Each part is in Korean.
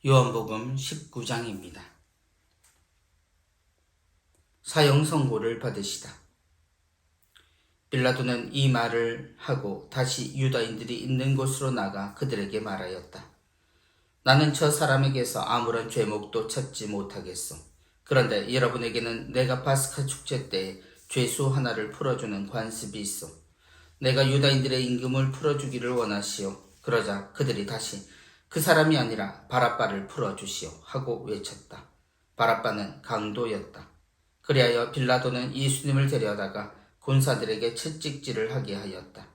요한복음 19장입니다. 사형 선고를 받으시다. 빌라도는 이 말을 하고 다시 유다인들이 있는 곳으로 나가 그들에게 말하였다. 나는 저 사람에게서 아무런 죄목도 찾지 못하겠소. 그런데 여러분에게는 내가 파스카 축제 때 죄수 하나를 풀어주는 관습이 있어. 내가 유다인들의 임금을 풀어주기를 원하시오. 그러자 그들이 다시 그 사람이 아니라 바라바를 풀어주시오 하고 외쳤다. 바라바는 강도였다. 그리하여 빌라도는 예수님을 데려다가 군사들에게 채찍질을 하게 하였다.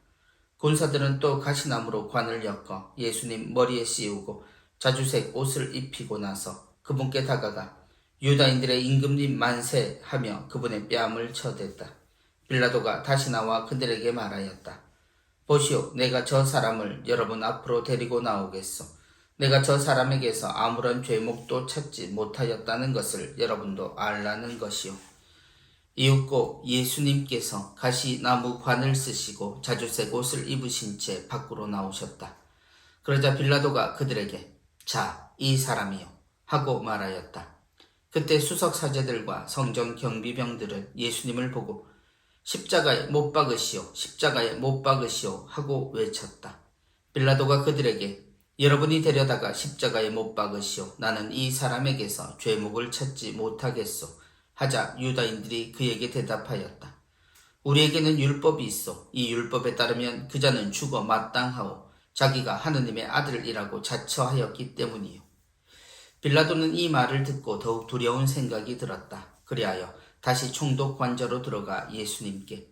군사들은 또 가시나무로 관을 엮어 예수님 머리에 씌우고 자주색 옷을 입히고 나서 그분께 다가가 유다인들의 임금님 만세 하며 그분의 뺨을 쳐댔다. 빌라도가 다시 나와 그들에게 말하였다. 보시오, 내가 저 사람을 여러분 앞으로 데리고 나오겠소. 내가 저 사람에게서 아무런 죄목도 찾지 못하였다는 것을 여러분도 알라는 것이오. 이윽고 예수님께서 가시나무 관을 쓰시고 자주색 옷을 입으신 채 밖으로 나오셨다. 그러자 빌라도가 그들에게 자, 이 사람이요 하고 말하였다. 그때 수석 사제들과 성전 경비병들은 예수님을 보고 십자가에 못 박으시오, 십자가에 못 박으시오 하고 외쳤다. 빌라도가 그들에게 여러분이 데려다가 십자가에 못 박으시오. 나는 이 사람에게서 죄목을 찾지 못하겠소. 하자 유다인들이 그에게 대답하였다. 우리에게는 율법이 있어. 이 율법에 따르면 그자는 죽어 마땅하오. 자기가 하느님의 아들이라고 자처하였기 때문이요. 빌라도는 이 말을 듣고 더욱 두려운 생각이 들었다. 그리하여 다시 총독 관저로 들어가 예수님께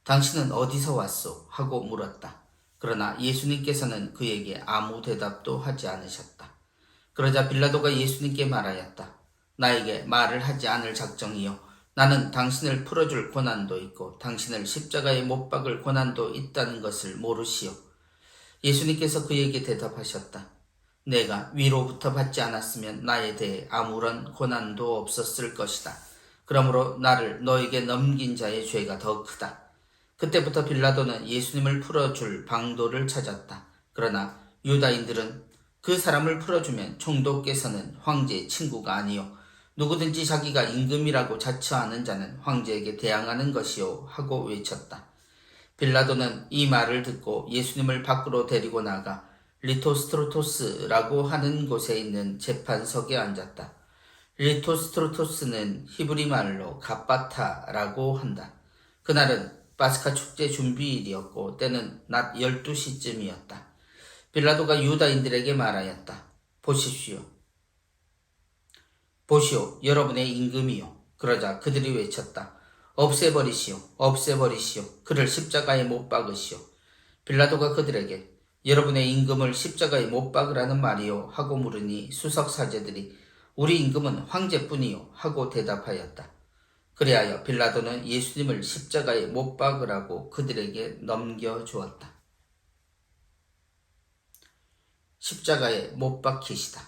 당신은 어디서 왔소? 하고 물었다. 그러나 예수님께서는 그에게 아무 대답도 하지 않으셨다. 그러자 빌라도가 예수님께 말하였다. 나에게 말을 하지 않을 작정이요. 나는 당신을 풀어줄 고난도 있고 당신을 십자가에 못 박을 고난도 있다는 것을 모르시오. 예수님께서 그에게 대답하셨다. 내가 위로부터 받지 않았으면 나에 대해 아무런 고난도 없었을 것이다. 그러므로 나를 너에게 넘긴 자의 죄가 더 크다. 그때부터 빌라도는 예수님을 풀어줄 방도를 찾았다. 그러나 유다인들은 그 사람을 풀어주면 총독께서는 황제의 친구가 아니요 누구든지 자기가 임금이라고 자처하는 자는 황제에게 대항하는 것이요 하고 외쳤다. 빌라도는 이 말을 듣고 예수님을 밖으로 데리고 나가 리토스트로토스라고 하는 곳에 있는 재판석에 앉았다. 리토스트로토스는 히브리 말로 갑바타라고 한다. 그날은 파스카 축제 준비일이었고 때는 낮 12시쯤이었다. 빌라도가 유다인들에게 말하였다. 보시오, 여러분의 임금이요. 그러자 그들이 외쳤다. 없애버리시오, 없애버리시오. 그를 십자가에 못 박으시오. 빌라도가 그들에게 여러분의 임금을 십자가에 못 박으라는 말이요 하고 물으니 수석사제들이 우리 임금은 황제뿐이요 하고 대답하였다. 그리하여 빌라도는 예수님을 십자가에 못 박으라고 그들에게 넘겨주었다. 십자가에 못 박히시다.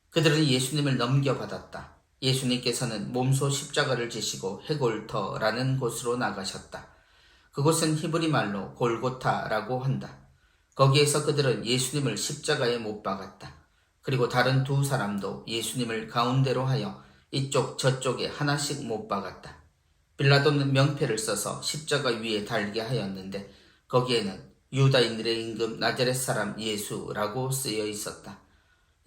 그들은 예수님을 넘겨받았다. 예수님께서는 몸소 십자가를 지시고 헤골터라는 곳으로 나가셨다. 그곳은 히브리 말로 골고타라고 한다. 거기에서 그들은 예수님을 십자가에 못 박았다. 그리고 다른 두 사람도 예수님을 가운데로 하여 이쪽 저쪽에 하나씩 못 박았다. 빌라도는 명패를 써서 십자가 위에 달게 하였는데 거기에는 유다인들의 임금 나자렛 사람 예수라고 쓰여 있었다.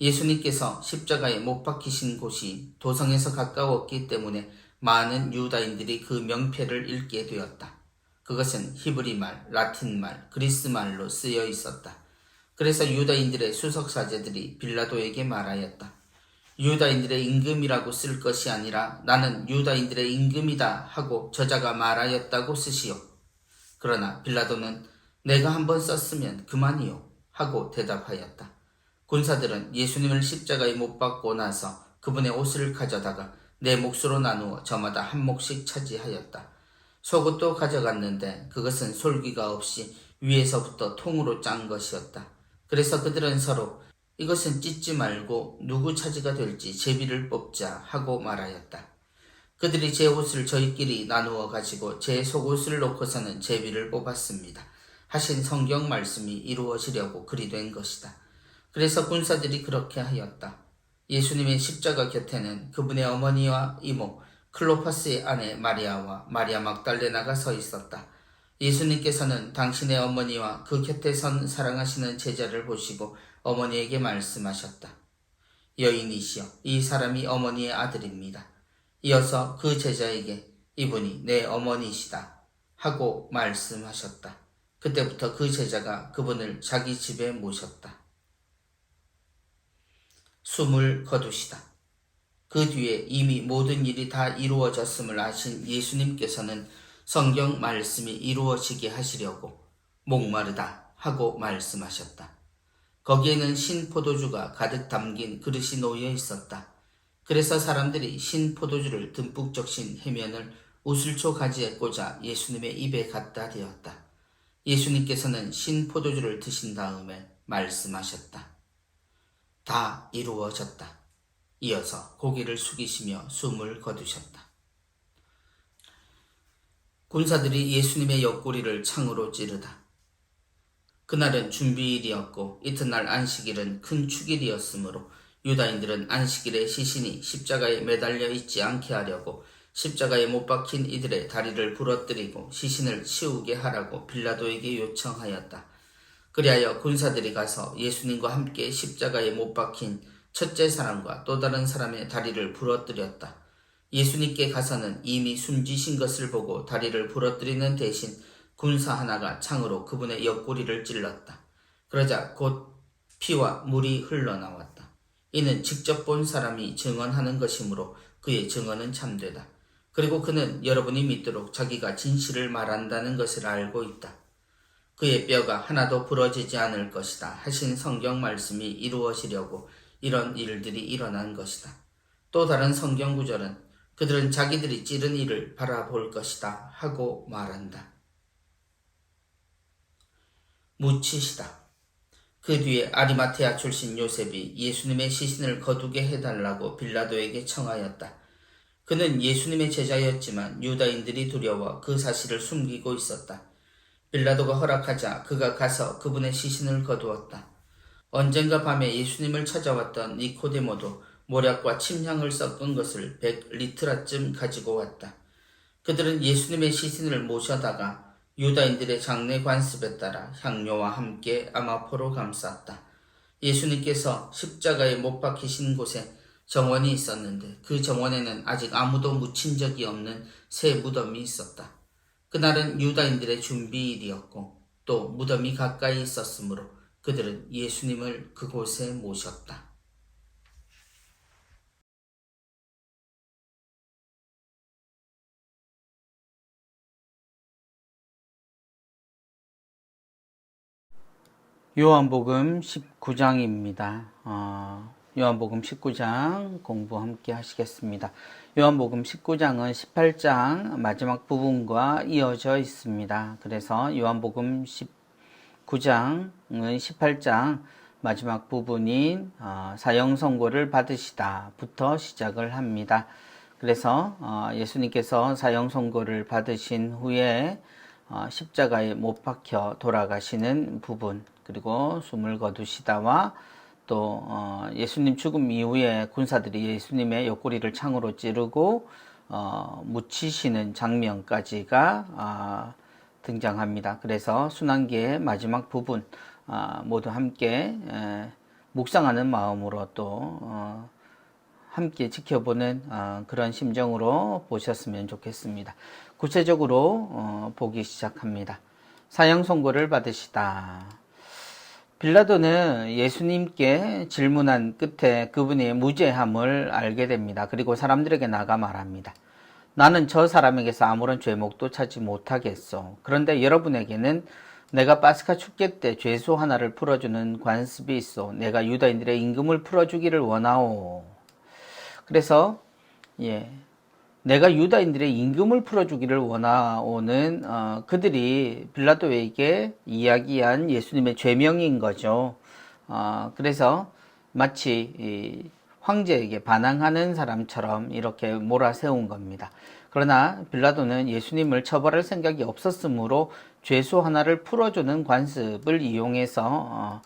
예수님께서 십자가에 못 박히신 곳이 도성에서 가까웠기 때문에 많은 유다인들이 그 명패를 읽게 되었다. 그것은 히브리말, 라틴말, 그리스말로 쓰여 있었다. 그래서 유다인들의 수석사제들이 빌라도에게 말하였다. 유다인들의 임금이라고 쓸 것이 아니라 나는 유다인들의 임금이다 하고 저자가 말하였다고 쓰시오. 그러나 빌라도는 내가 한번 썼으면 그만이요 하고 대답하였다. 군사들은 예수님을 십자가에 못 박고 나서 그분의 옷을 가져다가 네 몫으로 나누어 저마다 한 몫씩 차지하였다. 속옷도 가져갔는데 그것은 솔기가 없이 위에서부터 통으로 짠 것이었다. 그래서 그들은 서로 이것은 찢지 말고 누구 차지가 될지 제비를 뽑자 하고 말하였다. 그들이 제 옷을 저희끼리 나누어 가지고 제 속옷을 놓고서는 제비를 뽑았습니다. 하신 성경 말씀이 이루어지려고 그리 된 것이다. 그래서 군사들이 그렇게 하였다. 예수님의 십자가 곁에는 그분의 어머니와 이모 클로파스의 아내 마리아와 마리아 막달레나가 서 있었다. 예수님께서는 당신의 어머니와 그 곁에 선 사랑하시는 제자를 보시고 어머니에게 말씀하셨다. 여인이시여, 이 사람이 어머니의 아들입니다. 이어서 그 제자에게 이분이 내 어머니시다 하고 말씀하셨다. 그때부터 그 제자가 그분을 자기 집에 모셨다. 숨을 거두시다. 그 뒤에 이미 모든 일이 다 이루어졌음을 아신 예수님께서는 성경 말씀이 이루어지게 하시려고 목마르다 하고 말씀하셨다. 거기에는 신 포도주가 가득 담긴 그릇이 놓여 있었다. 그래서 사람들이 신 포도주를 듬뿍 적신 해면을 우슬초 가지에 꽂아 예수님의 입에 갖다 대었다. 예수님께서는 신 포도주를 드신 다음에 말씀하셨다. 다 이루어졌다. 이어서 고개를 숙이시며 숨을 거두셨다. 군사들이 예수님의 옆구리를 창으로 찌르다. 그날은 준비일이었고 이튿날 안식일은 큰 축일이었으므로 유다인들은 안식일에 시신이 십자가에 매달려 있지 않게 하려고 십자가에 못 박힌 이들의 다리를 부러뜨리고 시신을 치우게 하라고 빌라도에게 요청하였다. 그리하여 군사들이 가서 예수님과 함께 십자가에 못 박힌 첫째 사람과 또 다른 사람의 다리를 부러뜨렸다. 예수님께 가서는 이미 숨지신 것을 보고 다리를 부러뜨리는 대신 군사 하나가 창으로 그분의 옆구리를 찔렀다. 그러자 곧 피와 물이 흘러나왔다. 이는 직접 본 사람이 증언하는 것이므로 그의 증언은 참되다. 그리고 그는 여러분이 믿도록 자기가 진실을 말한다는 것을 알고 있다. 그의 뼈가 하나도 부러지지 않을 것이다 하신 성경 말씀이 이루어지려고 이런 일들이 일어난 것이다. 또 다른 성경 구절은 그들은 자기들이 찌른 이를 바라볼 것이다 하고 말한다. 묻히시다. 그 뒤에 아리마테아 출신 요셉이 예수님의 시신을 거두게 해달라고 빌라도에게 청하였다. 그는 예수님의 제자였지만 유다인들이 두려워 그 사실을 숨기고 있었다. 빌라도가 허락하자 그가 가서 그분의 시신을 거두었다. 언젠가 밤에 예수님을 찾아왔던 니코데모도 모략과 침향을 섞은 것을 100리트라쯤 가지고 왔다. 그들은 예수님의 시신을 모셔다가 유다인들의 장례 관습에 따라 향료와 함께 아마포로 감쌌다. 예수님께서 십자가에 못 박히신 곳에 정원이 있었는데 그 정원에는 아직 아무도 묻힌 적이 없는 새 무덤이 있었다. 그날은 유다인들의 준비일이었고 또 무덤이 가까이 있었으므로 그들은 예수님을 그곳에 모셨다. 요한복음 19장입니다. 요한복음 19장 공부 함께 하시겠습니다. 요한복음 19장은 18장 마지막 부분과 이어져 있습니다. 그래서 요한복음 19장은 18장 마지막 부분인 사형선고를 받으시다부터 시작을 합니다. 그래서 예수님께서 사형선고를 받으신 후에 십자가에 못 박혀 돌아가시는 부분, 그리고 숨을 거두시다와 또 예수님 죽음 이후에 군사들이 예수님의 옆구리를 창으로 찌르고 묻히시는 장면까지가 등장합니다. 그래서 순환기의 마지막 부분 모두 함께 묵상하는 마음으로 또 함께 지켜보는 그런 심정으로 보셨으면 좋겠습니다. 구체적으로 보기 시작합니다. 사형 선고를 받으시다. 빌라도는 예수님께 질문한 끝에 그분의 무죄함을 알게 됩니다. 그리고 사람들에게 나가 말합니다. 나는 저 사람에게서 아무런 죄목도 찾지 못하겠소. 그런데 여러분에게는 내가 파스카 축제 때 죄수 하나를 풀어주는 관습이 있어. 내가 유다인들의 임금을 풀어주기를 원하오. 그래서 내가 유다인들의 임금을 풀어주기를 원하오는 그들이 빌라도에게 이야기한 예수님의 죄명인 거죠. 그래서 마치 황제에게 반항하는 사람처럼 이렇게 몰아세운 겁니다. 그러나 빌라도는 예수님을 처벌할 생각이 없었으므로 죄수 하나를 풀어주는 관습을 이용해서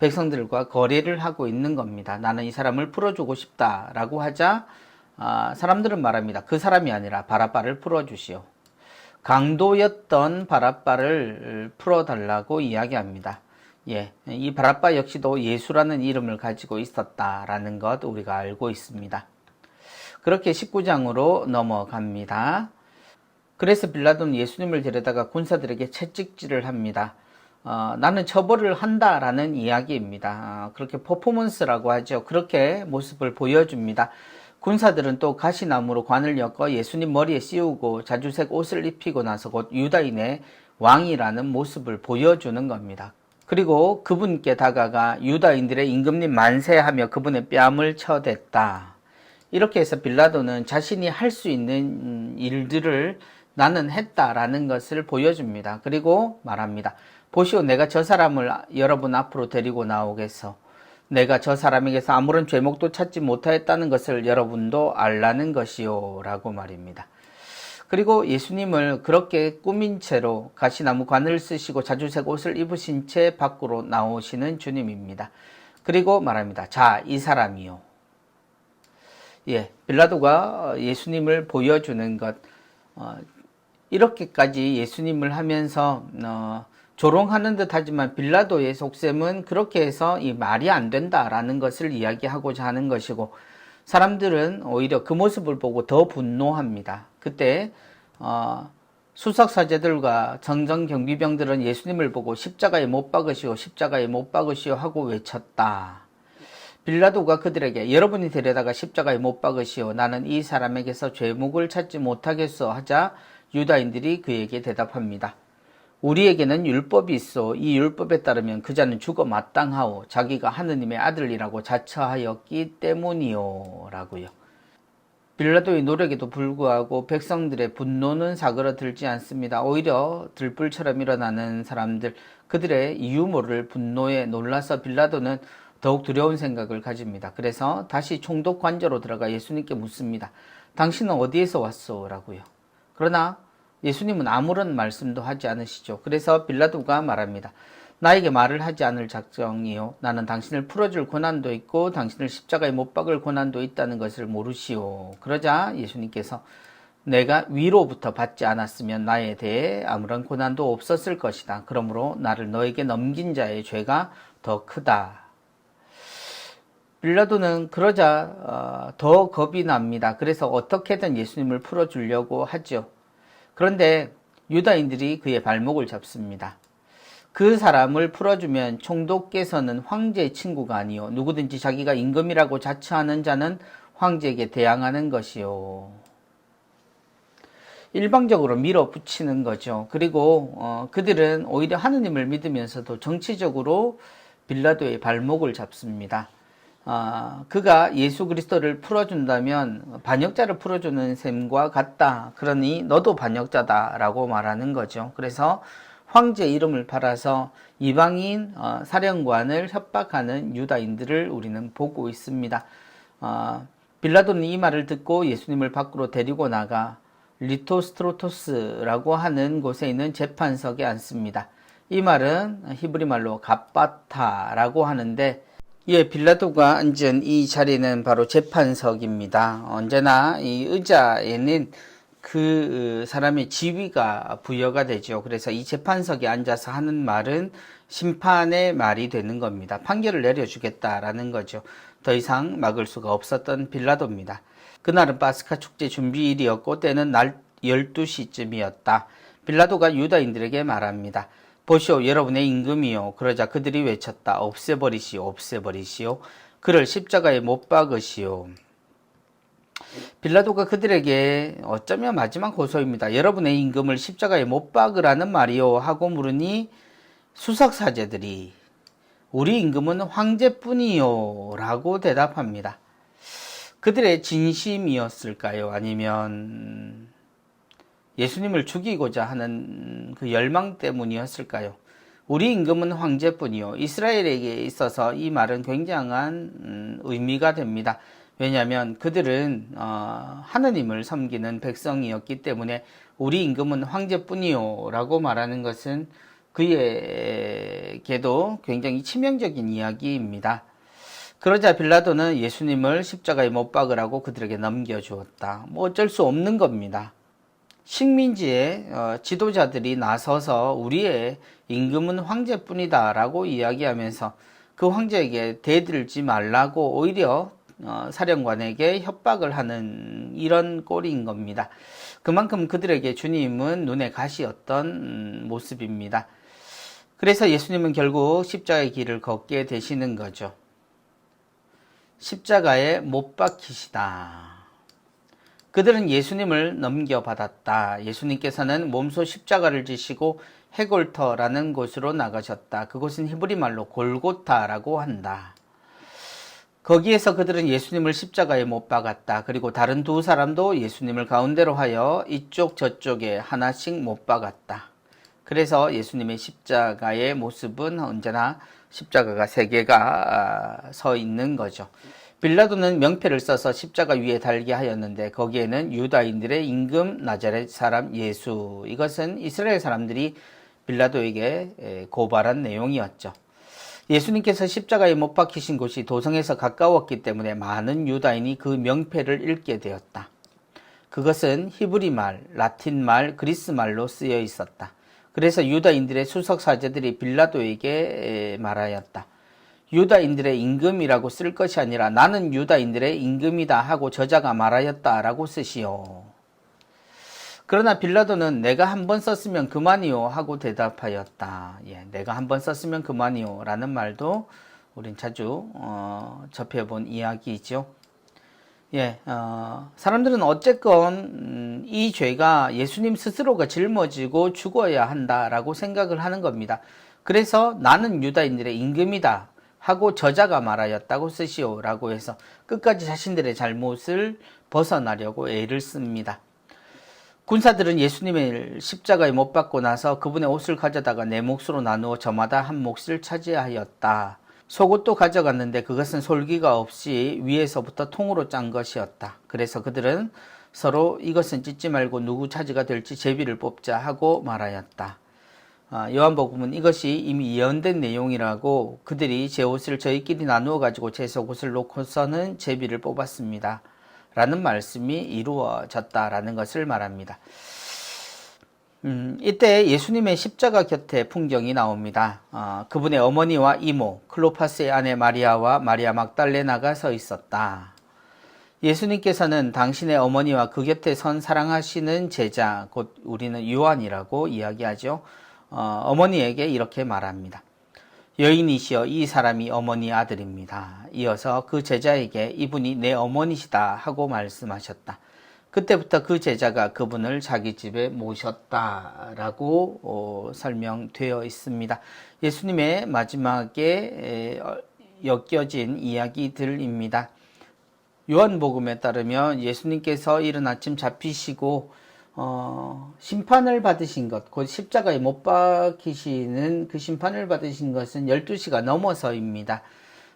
백성들과 거래를 하고 있는 겁니다. 나는 이 사람을 풀어주고 싶다라고 하자 사람들은 말합니다. 그 사람이 아니라 바라바를 풀어주시오. 강도였던 바라바를 풀어달라고 이야기합니다. 이 바라바 역시도 예수라는 이름을 가지고 있었다라는 것 우리가 알고 있습니다. 그렇게 19장으로 넘어갑니다. 그래서 빌라도는 예수님을 데려다가 군사들에게 채찍질을 합니다. 나는 처벌을 한다라는 이야기입니다. 그렇게 퍼포먼스라고 하죠. 그렇게 모습을 보여줍니다. 군사들은 또 가시나무로 관을 엮어 예수님 머리에 씌우고 자주색 옷을 입히고 나서 곧 유다인의 왕이라는 모습을 보여주는 겁니다. 그리고 그분께 다가가 유다인들의 임금님 만세하며 그분의 뺨을 쳐댔다. 이렇게 해서 빌라도는 자신이 할 수 있는 일들을 나는 했다라는 것을 보여줍니다. 그리고 말합니다. 보시오, 내가 저 사람을 여러분 앞으로 데리고 나오겠소. 내가 저 사람에게서 아무런 죄목도 찾지 못하였다는 것을 여러분도 알라는 것이요 라고 말입니다. 그리고 예수님을 그렇게 꾸민 채로 가시나무 관을 쓰시고 자주색 옷을 입으신 채 밖으로 나오시는 주님입니다. 그리고 말합니다. 자, 이 사람이요. 빌라도가 예수님을 보여주는 것, 이렇게까지 예수님을 하면서 조롱하는 듯 하지만 빌라도의 속셈은 그렇게 해서 이 말이 안 된다라는 것을 이야기하고자 하는 것이고, 사람들은 오히려 그 모습을 보고 더 분노합니다. 그때 수석사제들과 정정경비병들은 예수님을 보고 십자가에 못 박으시오, 십자가에 못 박으시오 하고 외쳤다. 빌라도가 그들에게 여러분이 데려다가 십자가에 못 박으시오, 나는 이 사람에게서 죄목을 찾지 못하겠소 하자 유다인들이 그에게 대답합니다. 우리에게는 율법이 있어 이 율법에 따르면 그 자는 죽어 마땅하오, 자기가 하느님의 아들이라고 자처하였기 때문이요 라고요. 빌라도의 노력에도 불구하고 백성들의 분노는 사그러들지 않습니다. 오히려 들불처럼 일어나는 사람들, 그들의 유머를 분노에 놀라서 빌라도는 더욱 두려운 생각을 가집니다. 그래서 다시 총독 관저로 들어가 예수님께 묻습니다. 당신은 어디에서 왔소? 라고요. 그러나 예수님은 아무런 말씀도 하지 않으시죠. 그래서 빌라도가 말합니다. 나에게 말을 하지 않을 작정이요, 나는 당신을 풀어줄 권한도 있고 당신을 십자가에 못 박을 권한도 있다는 것을 모르시오. 그러자 예수님께서 내가 위로부터 받지 않았으면 나에 대해 아무런 권한도 없었을 것이다. 그러므로 나를 너에게 넘긴 자의 죄가 더 크다. 빌라도는 그러자 더 겁이 납니다. 그래서 어떻게든 예수님을 풀어주려고 하죠. 그런데 유다인들이 그의 발목을 잡습니다. 그 사람을 풀어주면 총독께서는 황제의 친구가 아니요, 누구든지 자기가 임금이라고 자처하는 자는 황제에게 대항하는 것이요. 일방적으로 밀어붙이는 거죠. 그리고 그들은 오히려 하느님을 믿으면서도 정치적으로 빌라도의 발목을 잡습니다. 그가 예수 그리스도를 풀어준다면 반역자를 풀어주는 셈과 같다. 그러니 너도 반역자다 라고 말하는 거죠. 그래서 황제 이름을 팔아서 이방인 사령관을 협박하는 유다인들을 우리는 보고 있습니다. 빌라도는 이 말을 듣고 예수님을 밖으로 데리고 나가 리토스트로토스라고 하는 곳에 있는 재판석에 앉습니다. 이 말은 히브리 말로 갑바타라고 하는데, 빌라도가 앉은 이 자리는 바로 재판석입니다. 언제나 이 의자에는 그 사람의 지위가 부여가 되죠. 그래서 이 재판석에 앉아서 하는 말은 심판의 말이 되는 겁니다. 판결을 내려주겠다라는 거죠. 더 이상 막을 수가 없었던 빌라도입니다. 그날은 파스카 축제 준비일이었고 때는 날 12시쯤이었다. 빌라도가 유다인들에게 말합니다. 보시오, 여러분의 임금이요. 그러자 그들이 외쳤다. 없애버리시오, 없애버리시오. 그를 십자가에 못 박으시오. 빌라도가 그들에게 어쩌면 마지막 호소입니다. 여러분의 임금을 십자가에 못 박으라는 말이요 하고 물으니 수석사제들이 우리 임금은 황제뿐이요 라고 대답합니다. 그들의 진심이었을까요? 아니면 예수님을 죽이고자 하는 그 열망 때문이었을까요? 우리 임금은 황제뿐이요. 이스라엘에게 있어서 이 말은 굉장한 의미가 됩니다. 왜냐하면 그들은 하느님을 섬기는 백성이었기 때문에 우리 임금은 황제뿐이요 라고 말하는 것은 그에게도 굉장히 치명적인 이야기입니다. 그러자 빌라도는 예수님을 십자가에 못 박으라고 그들에게 넘겨주었다. 뭐 어쩔 수 없는 겁니다. 식민지의 지도자들이 나서서 우리의 임금은 황제뿐이다 라고 이야기하면서 그 황제에게 대들지 말라고 오히려 사령관에게 협박을 하는 이런 꼴인 겁니다. 그만큼 그들에게 주님은 눈에 가시였던 모습입니다. 그래서 예수님은 결국 십자가의 길을 걷게 되시는 거죠. 십자가에 못 박히시다. 그들은 예수님을 넘겨받았다. 예수님께서는 몸소 십자가를 지시고 헤골터라는 곳으로 나가셨다. 그곳은 히브리 말로 골고타라고 한다. 거기에서 그들은 예수님을 십자가에 못 박았다. 그리고 다른 두 사람도 예수님을 가운데로 하여 이쪽 저쪽에 하나씩 못 박았다. 그래서 예수님의 십자가의 모습은 언제나 십자가가 세 개가 서 있는 거죠. 빌라도는 명패를 써서 십자가 위에 달게 하였는데 거기에는 유다인들의 임금 나자렛 사람 예수, 이것은 이스라엘 사람들이 빌라도에게 고발한 내용이었죠. 예수님께서 십자가에 못 박히신 곳이 도성에서 가까웠기 때문에 많은 유다인이 그 명패를 읽게 되었다. 그것은 히브리 말, 라틴 말, 그리스 말로 쓰여 있었다. 그래서 유다인들의 수석 사제들이 빌라도에게 말하였다. 유다인들의 임금이라고 쓸 것이 아니라 나는 유다인들의 임금이다 하고 저자가 말하였다라고 쓰시오. 그러나 빌라도는 내가 한 번 썼으면 그만이요 하고 대답하였다. 내가 한 번 썼으면 그만이요 라는 말도 우린 자주 접해본 이야기이죠. 사람들은 어쨌건 이 죄가 예수님 스스로가 짊어지고 죽어야 한다라고 생각을 하는 겁니다. 그래서 나는 유다인들의 임금이다 하고 저자가 말하였다고 쓰시오라고 해서 끝까지 자신들의 잘못을 벗어나려고 애를 씁니다. 군사들은 예수님을 십자가에 못 박고 나서 그분의 옷을 가져다가 네 몫으로 나누어 저마다 한 몫을 차지하였다. 속옷도 가져갔는데 그것은 솔기가 없이 위에서부터 통으로 짠 것이었다. 그래서 그들은 서로 이것은 찢지 말고 누구 차지가 될지 제비를 뽑자 하고 말하였다. 요한복음은 이것이 이미 예언된 내용이라고 그들이 제 옷을 저희끼리 나누어 가지고 제 속옷을 놓고서는 제비를 뽑았습니다. 라는 말씀이 이루어졌다라는 것을 말합니다. 이때 예수님의 십자가 곁에 풍경이 나옵니다. 그분의 어머니와 이모, 클로파스의 아내 마리아와 마리아 막달레나가 서 있었다. 예수님께서는 당신의 어머니와 그 곁에 선 사랑하시는 제자, 곧 우리는 요한이라고 이야기하죠. 어머니에게 이렇게 말합니다. 여인이시여 이 사람이 어머니 아들입니다. 이어서 그 제자에게 이분이 내 어머니시다 하고 말씀하셨다. 그때부터 그 제자가 그분을 자기 집에 모셨다라고 설명되어 있습니다. 예수님의 마지막에 엮여진 이야기들입니다. 요한복음에 따르면 예수님께서 이른 아침 잡히시고 심판을 받으신 것, 곧 십자가에 못 박히시는 그 심판을 받으신 것은 12시가 넘어서입니다.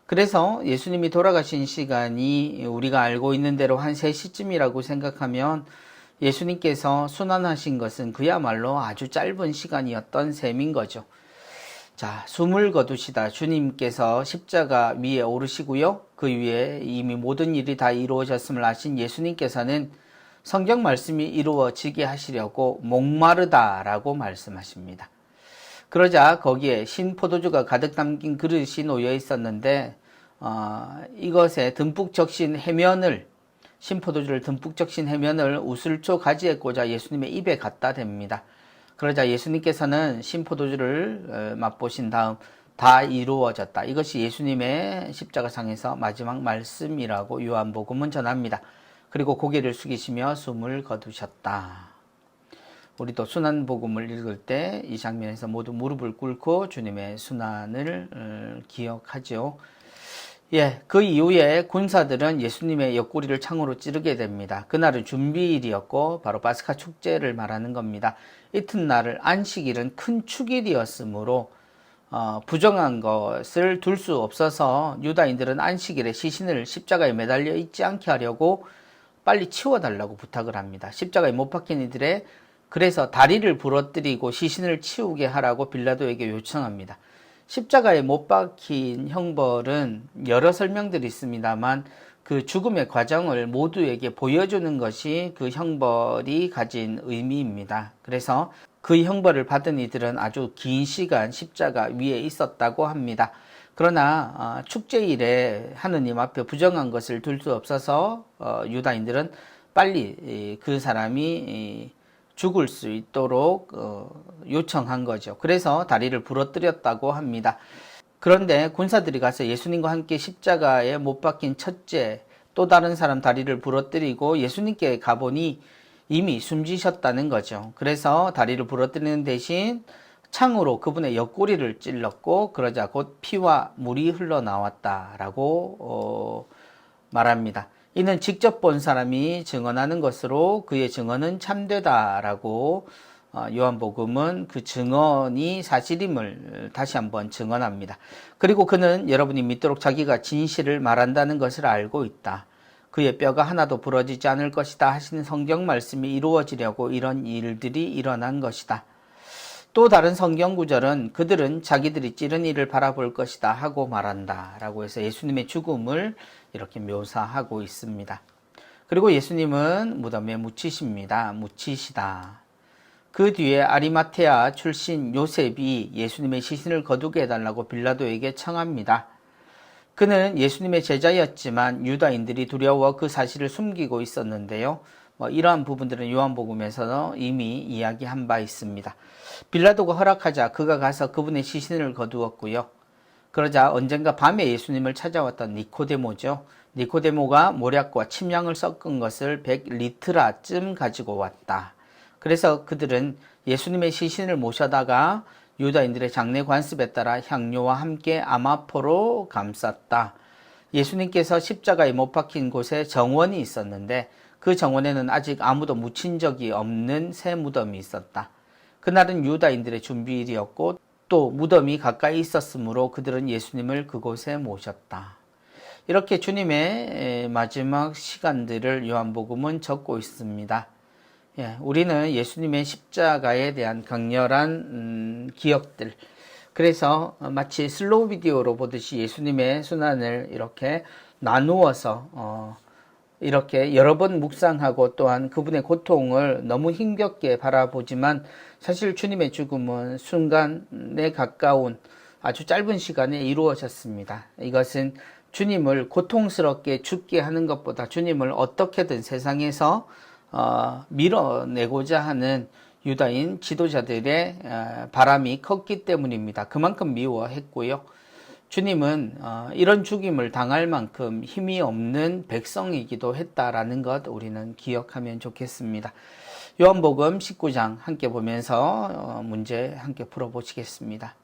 그래서 예수님이 돌아가신 시간이 우리가 알고 있는 대로 한 3시쯤이라고 생각하면 예수님께서 순환하신 것은 그야말로 아주 짧은 시간이었던 셈인 거죠. 자, 숨을 거두시다 주님께서 십자가 위에 오르시고요. 그 위에 이미 모든 일이 다 이루어졌음을 아신 예수님께서는 성경 말씀이 이루어지게 하시려고 목마르다라고 말씀하십니다. 그러자 거기에 신 포도주가 가득 담긴 그릇이 놓여 있었는데 이것에 듬뿍 적신 해면을, 신 포도주를 듬뿍 적신 해면을 우슬초 가지에 꽂아 예수님의 입에 갖다 댑니다. 그러자 예수님께서는 신 포도주를 맛보신 다음 다 이루어졌다. 이것이 예수님의 십자가상에서 마지막 말씀이라고 요한복음은 전합니다. 그리고 고개를 숙이시며 숨을 거두셨다. 우리도 순환복음을 읽을 때 이 장면에서 모두 무릎을 꿇고 주님의 순환을 기억하죠. 그 이후에 군사들은 예수님의 옆구리를 창으로 찌르게 됩니다. 그날은 준비일이었고 바로 파스카 축제를 말하는 겁니다. 이튿날을 안식일은 큰 축일이었으므로 부정한 것을 둘 수 없어서 유다인들은 안식일에 시신을 십자가에 매달려 있지 않게 하려고 빨리 치워달라고 부탁을 합니다. 십자가에 못 박힌 이들의 그래서 다리를 부러뜨리고 시신을 치우게 하라고 빌라도에게 요청합니다. 십자가에 못 박힌 형벌은 여러 설명들이 있습니다만 그 죽음의 과정을 모두에게 보여주는 것이 그 형벌이 가진 의미입니다. 그래서 그 형벌을 받은 이들은 아주 긴 시간 십자가 위에 있었다고 합니다. 그러나 축제일에 하느님 앞에 부정한 것을 둘 수 없어서 유다인들은 빨리 그 사람이 죽을 수 있도록 요청한 거죠. 그래서 다리를 부러뜨렸다고 합니다. 그런데 군사들이 가서 예수님과 함께 십자가에 못 박힌 첫째 또 다른 사람 다리를 부러뜨리고 예수님께 가보니 이미 숨지셨다는 거죠. 그래서 다리를 부러뜨리는 대신 창으로 그분의 옆구리를 찔렀고 그러자 곧 피와 물이 흘러나왔다라고 말합니다. 이는 직접 본 사람이 증언하는 것으로 그의 증언은 참되다라고 요한복음은 그 증언이 사실임을 다시 한번 증언합니다. 그리고 그는 여러분이 믿도록 자기가 진실을 말한다는 것을 알고 있다. 그의 뼈가 하나도 부러지지 않을 것이다 하시는 성경 말씀이 이루어지려고 이런 일들이 일어난 것이다. 또 다른 성경 구절은 그들은 자기들이 찌른 이를 바라볼 것이다 하고 말한다 라고 해서 예수님의 죽음을 이렇게 묘사하고 있습니다. 그리고 예수님은 무덤에 묻히시다. 그 뒤에 아리마테아 출신 요셉이 예수님의 시신을 거두게 해달라고 빌라도에게 청합니다. 그는 예수님의 제자였지만 유다인들이 두려워 그 사실을 숨기고 있었는데요. 이러한 부분들은 요한복음에서 이미 이야기한 바 있습니다. 빌라도가 허락하자 그가 가서 그분의 시신을 거두었고요. 그러자 언젠가 밤에 예수님을 찾아왔던 니코데모죠. 니코데모가 모략과 침향을 섞은 것을 100리트라쯤 가지고 왔다. 그래서 그들은 예수님의 시신을 모셔다가 유다인들의 장례 관습에 따라 향료와 함께 아마포로 감쌌다. 예수님께서 십자가에 못 박힌 곳에 정원이 있었는데 그 정원에는 아직 아무도 묻힌 적이 없는 새 무덤이 있었다. 그날은 유다인들의 준비일이었고 또 무덤이 가까이 있었으므로 그들은 예수님을 그곳에 모셨다. 이렇게 주님의 마지막 시간들을 요한복음은 적고 있습니다. 우리는 예수님의 십자가에 대한 강렬한 기억들, 그래서 마치 슬로우 비디오로 보듯이 예수님의 순환을 이렇게 나누어서 이렇게 여러 번 묵상하고 또한 그분의 고통을 너무 힘겹게 바라보지만 사실 주님의 죽음은 순간에 가까운 아주 짧은 시간에 이루어졌습니다. 이것은 주님을 고통스럽게 죽게 하는 것보다 주님을 어떻게든 세상에서 밀어내고자 하는 유다인 지도자들의 바람이 컸기 때문입니다. 그만큼 미워했고요. 주님은 이런 죽임을 당할 만큼 힘이 없는 백성이기도 했다라는 것 우리는 기억하면 좋겠습니다. 요한복음 19장 함께 보면서 문제 함께 풀어보시겠습니다.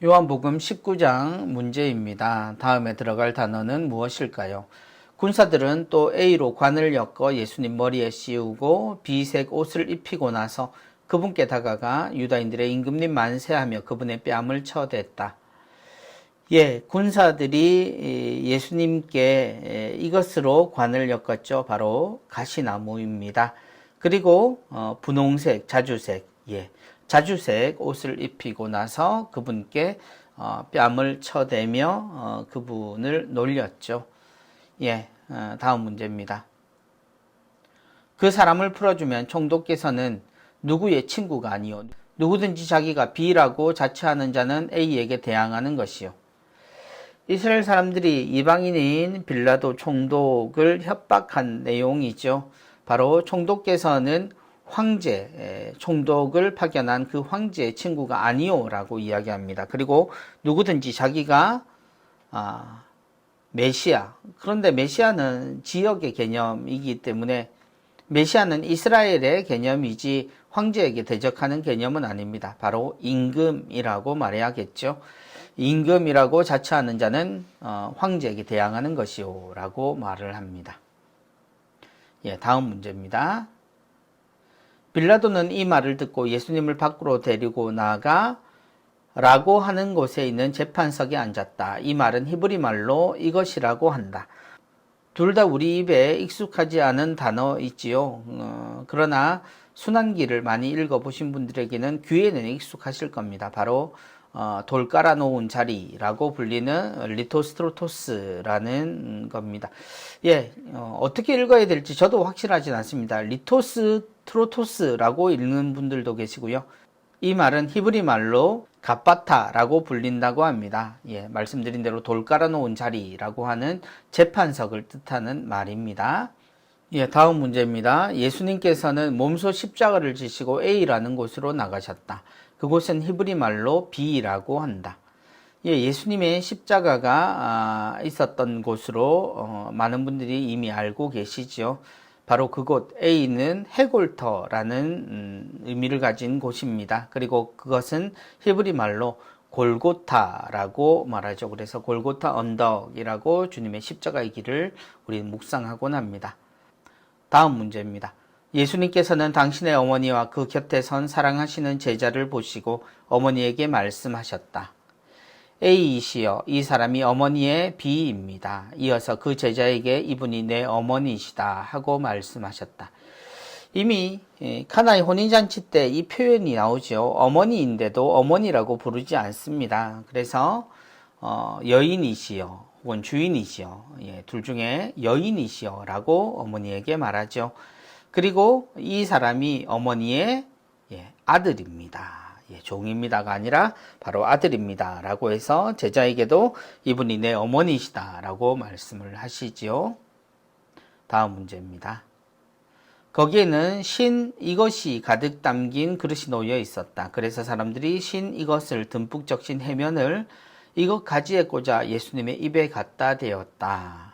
요한복음 19장 문제입니다. 다음에 들어갈 단어는 무엇일까요? 군사들은 또 A로 관을 엮어 예수님 머리에 씌우고 비색 옷을 입히고 나서 그분께 다가가 유다인들의 임금님 만세하며 그분의 뺨을 쳐댔다. 군사들이 예수님께 이것으로 관을 엮었죠. 바로 가시나무입니다. 그리고 분홍색, 자주색 옷을 입히고 나서 그분께 뺨을 쳐대며 그분을 놀렸죠. 다음 문제입니다. 그 사람을 풀어주면 총독께서는 누구의 친구가 아니요 누구든지 자기가 B라고 자처하는 자는 A에게 대항하는 것이요. 이스라엘 사람들이 이방인인 빌라도 총독을 협박한 내용이죠. 바로 총독께서는 황제, 총독을 파견한 그 황제의 친구가 아니오라고 이야기합니다. 그리고 누구든지 자기가 메시아, 그런데 메시아는 지역의 개념이기 때문에 메시아는 이스라엘의 개념이지 황제에게 대적하는 개념은 아닙니다. 바로 임금이라고 말해야겠죠. 임금이라고 자처하는 자는 황제에게 대항하는 것이오 라고 말을 합니다. 다음 문제입니다. 빌라도는 이 말을 듣고 예수님을 밖으로 데리고 나가 라고 하는 곳에 있는 재판석에 앉았다. 이 말은 히브리 말로 이것이라고 한다. 둘 다 우리 입에 익숙하지 않은 단어 있지요. 그러나 순환기를 많이 읽어보신 분들에게는 귀에는 익숙하실 겁니다. 바로 돌 깔아놓은 자리라고 불리는 리토스트로토스라는 겁니다. 어떻게 읽어야 될지 저도 확실하진 않습니다. 리토스트로토스라고 읽는 분들도 계시고요. 이 말은 히브리 말로 갑바타라고 불린다고 합니다. 말씀드린 대로 돌 깔아놓은 자리라고 하는 재판석을 뜻하는 말입니다. 다음 문제입니다. 예수님께서는 몸소 십자가를 지시고 A라는 곳으로 나가셨다. 그곳은 히브리 말로 B라고 한다. 예수님의 십자가가 있었던 곳으로 많은 분들이 이미 알고 계시죠. 바로 그곳 A는 해골터라는 의미를 가진 곳입니다. 그리고 그것은 히브리 말로 골고타라고 말하죠. 그래서 골고타 언덕이라고 주님의 십자가의 길을 우리는 묵상하곤 합니다. 다음 문제입니다. 예수님께서는 당신의 어머니와 그 곁에 선 사랑하시는 제자를 보시고 어머니에게 말씀하셨다. A이시여, 이 사람이 어머니의 B입니다. 이어서 그 제자에게 이분이 내 어머니시다 하고 말씀하셨다. 이미 카나의 혼인잔치 때 이 표현이 나오죠. 어머니인데도 어머니라고 부르지 않습니다. 그래서 여인이시여 혹은 주인이시여, 둘 중에 여인이시여 라고 어머니에게 말하죠. 그리고 이 사람이 어머니의 아들입니다. 종입니다가 아니라 바로 아들입니다 라고 해서 제자에게도 이분이 내 어머니시다 라고 말씀을 하시지요. 다음 문제입니다. 거기에는 신 이것이 가득 담긴 그릇이 놓여 있었다. 그래서 사람들이 신 이것을 듬뿍 적신 해면을 이것 가지에 꽂아 예수님의 입에 갖다 대었다.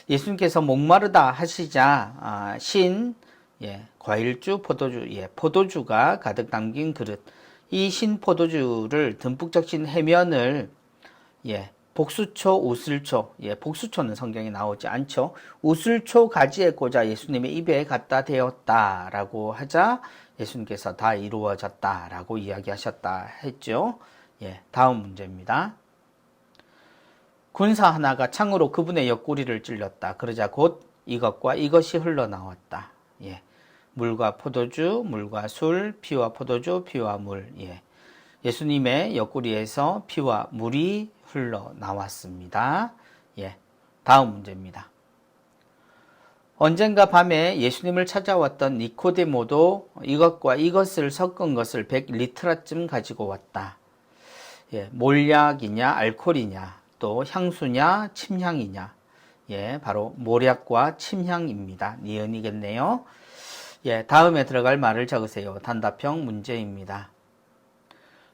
예수님께서 목마르다 하시자 과일주, 포도주, 포도주가 가득 담긴 그릇, 이 신 포도주를 듬뿍 적신 해면을 복수초, 우슬초, 복수초는 성경에 나오지 않죠. 우슬초 가지에 꽂아 예수님의 입에 갖다 대었다라고 하자 예수님께서 다 이루어졌다라고 이야기하셨다 했죠. 다음 문제입니다. 군사 하나가 창으로 그분의 옆구리를 찔렸다. 그러자 곧 이것과 이것이 흘러나왔다. 물과 포도주, 물과 술, 피와 포도주, 피와 물. 예수님의 옆구리에서 피와 물이 흘러나왔습니다. 다음 문제입니다. 언젠가 밤에 예수님을 찾아왔던 니코데모도 이것과 이것을 섞은 것을 100리트라쯤 가지고 왔다. 몰약이냐 알코올이냐 또 향수냐 침향이냐. 바로 몰약과 침향입니다. 니은이겠네요. 다음에 들어갈 말을 적으세요. 단답형 문제입니다.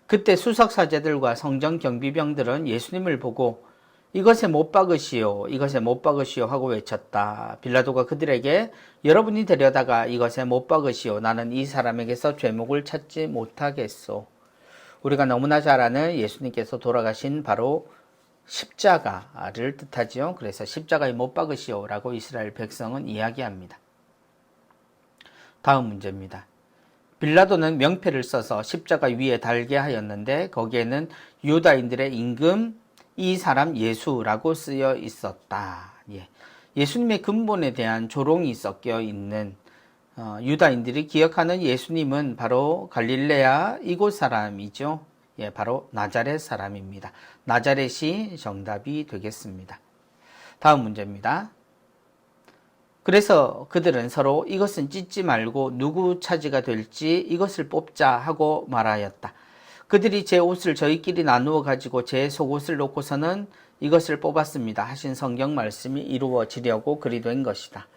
그때 수석사제들과 성전 경비병들은 예수님을 보고 이것에 못 박으시오, 이것에 못 박으시오 하고 외쳤다. 빌라도가 그들에게 여러분이 데려다가 이것에 못 박으시오. 나는 이 사람에게서 죄목을 찾지 못하겠소. 우리가 너무나 잘 아는 예수님께서 돌아가신 바로 십자가를 뜻하지요. 그래서 십자가에 못 박으시오 라고 이스라엘 백성은 이야기합니다. 다음 문제입니다. 빌라도는 명패를 써서 십자가 위에 달게 하였는데 거기에는 유다인들의 임금 이 사람 예수라고 쓰여 있었다. 예수님의 근본에 대한 조롱이 섞여 있는 유다인들이 기억하는 예수님은 바로 갈릴레아 이곳 사람이죠. 바로 나자렛 사람입니다. 나자렛이 정답이 되겠습니다. 다음 문제입니다. 그래서 그들은 서로 이것은 찢지 말고 누구 차지가 될지 이것을 뽑자 하고 말하였다. 그들이 제 옷을 저희끼리 나누어 가지고 제 속옷을 놓고서는 이것을 뽑았습니다 하신 성경 말씀이 이루어지려고 그리 된 것이다.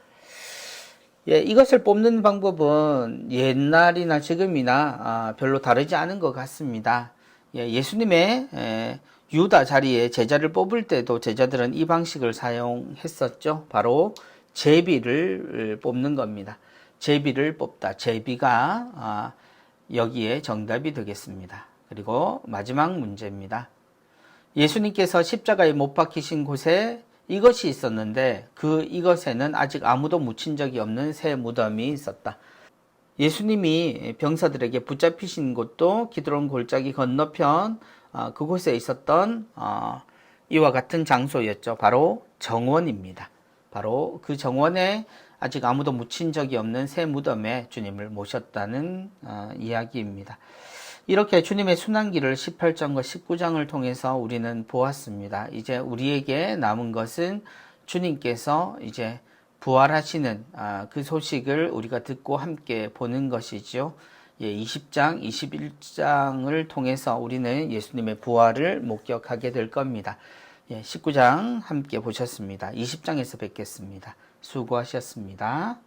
이것을 뽑는 방법은 옛날이나 지금이나 별로 다르지 않은 것 같습니다. 예수님의 유다 자리에 제자를 뽑을 때도 제자들은 이 방식을 사용했었죠. 바로 제비를 뽑는 겁니다. 제비를 뽑다. 제비가 여기에 정답이 되겠습니다. 그리고 마지막 문제입니다. 예수님께서 십자가에 못 박히신 곳에 이것이 있었는데 그 이것에는 아직 아무도 묻힌 적이 없는 새 무덤이 있었다. 예수님이 병사들에게 붙잡히신 곳도 기드론 골짜기 건너편 그곳에 있었던 이와 같은 장소였죠. 바로 정원입니다. 바로 그 정원에 아직 아무도 묻힌 적이 없는 새 무덤에 주님을 모셨다는 이야기입니다. 이렇게 주님의 순환기를 18장과 19장을 통해서 우리는 보았습니다. 이제 우리에게 남은 것은 주님께서 이제 부활하시는 그 소식을 우리가 듣고 함께 보는 것이죠. 20장, 21장을 통해서 우리는 예수님의 부활을 목격하게 될 겁니다. 19장 함께 보셨습니다. 20장에서 뵙겠습니다. 수고하셨습니다.